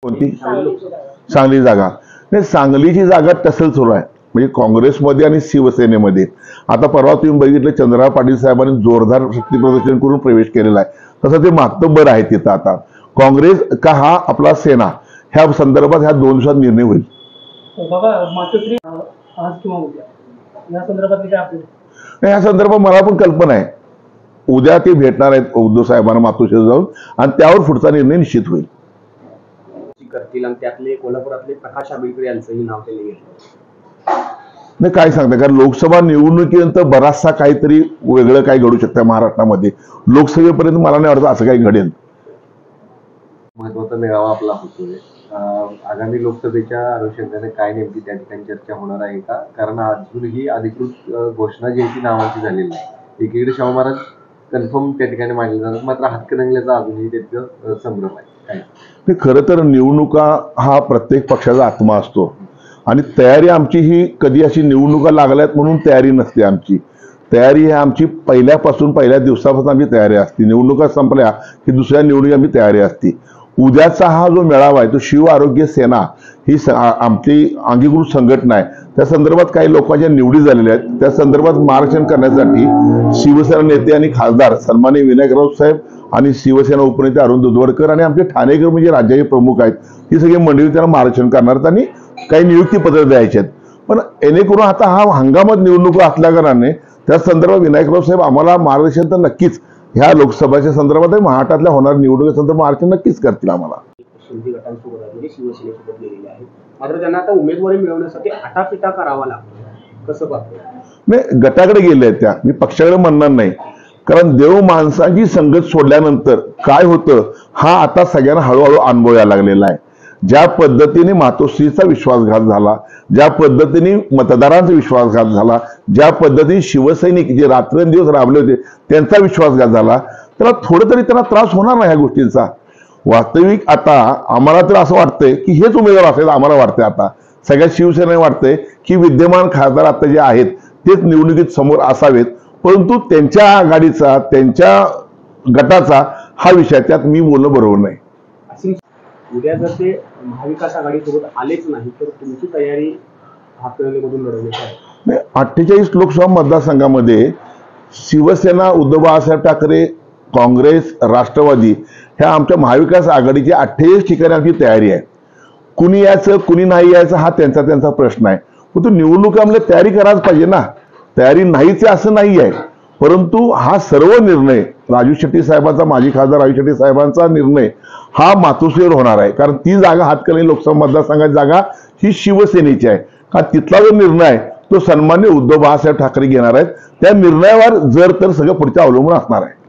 कोणती? सांगली जागा नाही, सांगलीची जागा टसल सुरू आहे म्हणजे काँग्रेसमध्ये आणि शिवसेनेमध्ये. आता परवा तुम्ही बघितलं चंद्रराव पाटील साहेबांनी जोरदार शक्ती प्रदर्शन करून प्रवेश केलेला आहे. तसं ते मातब्बर आहे तिथं. आता काँग्रेस का हा आपला सेना ह्या संदर्भात ह्या 2 दिवसात निर्णय होईल. या संदर्भात मला पण कल्पना आहे. उद्या ते भेटणार आहेत उद्धव साहेबांना मातोश्रीला जाऊन आणि त्यावर पुढचा निर्णय निश्चित होईल. करतील आणि त्यातले कोल्हापुरातले प्रकाश आंबेडकर यांचंही नाव त्यांनी घेतलं. नाही काय सांगता, कारण लोकसभा निवडणुकीनंतर बराचसा काहीतरी वेगळं काय घडू शकतं महाराष्ट्रामध्ये. लोकसभेपर्यंत मला नाही वाटत असं काही घडेल. महत्वाचा मेळावा आपला होतोय. आगामी लोकसभेच्या अनुषंगाने काय नेमकी त्या ठिकाणी चर्चा होणार आहे का? कारण अजूनही अधिकृत घोषणा जी आहे ती नावांची झालेली नाही. एकीकडे शाहू महाराज कन्फर्म त्या ठिकाणी मानले जातात, मात्र हातकणंगल्याचा अजूनही त्याचं संभ्रम आहे. खरं तर निवडणुका हा प्रत्येक पक्षाचा आत्मा असतो आणि तयारी आमची ही कधी अशी निवडणुका लागल्यात म्हणून तयारी नसते. आमची तयारी ही आमची पहिल्या दिवसापासून आमची तयारी असते. निवडणुका संपल्या की दुसऱ्या निवडणुकी आमची तयारी असते. उद्याचा हा जो मेळावा आहे तो शिव आरोग्य सेना ही आमची अंगीकृत संघटना आहे. त्या संदर्भात काही लोकांच्या निवडी झालेल्या आहेत. त्या संदर्भात मार्गदर्शन करण्यासाठी शिवसेना नेते आणि खासदार सन्माननीय विनायक राऊत साहेब आणि शिवसेना उपनेते अरुण दुधवडकर आणि आमचे ठाणेकर म्हणजे राज्याचे प्रमुख आहेत, ही सगळी मंडळी त्यांना मार्गदर्शन करणार आणि काही नियुक्ती पत्र द्यायचे आहेत. पण येणेकरून आता हा हंगामात निवडणूक असल्या कारणाने त्या संदर्भात विनायकराव साहेब आम्हाला मार्गदर्शन तर नक्कीच ह्या लोकसभेच्या संदर्भात महाराष्ट्रातल्या होणाऱ्या निवडणुकीसंदर्भात मार्गदर्शन नक्कीच करतील आम्हाला. शिंदे गटांसोबत म्हणजे शिवसेनेसोबत गेलेले आहेत, मात्र त्यांना आता उमेदवारी मिळवण्यासाठी आटापिटा करावा लागतो. कसं पाहतो? नाही, गटाकडे गेले आहेत त्या, मी पक्षाकडे म्हणणार नाही. कारण देव माणसाची संगत सोडल्यानंतर काय होतं हा आता सगळ्यांना हळूहळू अनुभव यायला लागलेला आहे. ज्या पद्धतीने मातोश्रीचा विश्वासघात झाला, ज्या पद्धतीने मतदारांचा विश्वासघात झाला, ज्या पद्धतीने शिवसैनिक जे रात्रंदिवस राबले होते त्यांचा विश्वासघात झाला, त्याला थोडं तरी त्यांना त्रास होणार नाही ह्या गोष्टींचा. वास्तविक आता आम्हाला तर असं वाटतंय की हेच उमेदवार असेल. आम्हाला वाटतंय आता सगळ्या शिवसेनेला वाटतंय की विद्यमान खासदार आता जे आहेत तेच निवडणुकीत समोर असावेत. परंतु त्यांच्या आघाडीचा त्यांच्या गटाचा हा विषय, त्यात मी बोलणं बरोबर नाही. उद्या जर ते महाविकास आघाडीसोबत आलेच नाही तर तुमची तयारी हातकणंगलेमधून लढवण्याची आहे? 48 लोकसभा मतदारसंघामध्ये शिवसेना, उद्धव बाळासाहेब ठाकरे, काँग्रेस, राष्ट्रवादी ह्या आमच्या महाविकास आघाडीच्या 48 ठिकाणी आमची तयारी आहे. कुणी यायचं कुणी नाही यायचं हा त्यांचा प्रश्न आहे. पण तो निवडणुकामध्ये तयारी करायला पाहिजे ना. तयारी नाहीच असं नाही आहे. परंतु हा सर्व निर्णय राजू शेट्टी साहेबांचा, माजी खासदार राजू शेट्टी साहेबांचा निर्णय हा मातोश्रीवर होणार आहे. कारण ती जागा हातकणंगले लोकसभा मतदारसंघाची जागा ही शिवसेनेची आहे. कारण तिथला जो निर्णय आहे तो सन्माननीय उद्धव बाळासाहेब ठाकरे घेणार आहेत. त्या निर्णयावर जर तर सगळं पुढचं अवलंबून असणार आहे.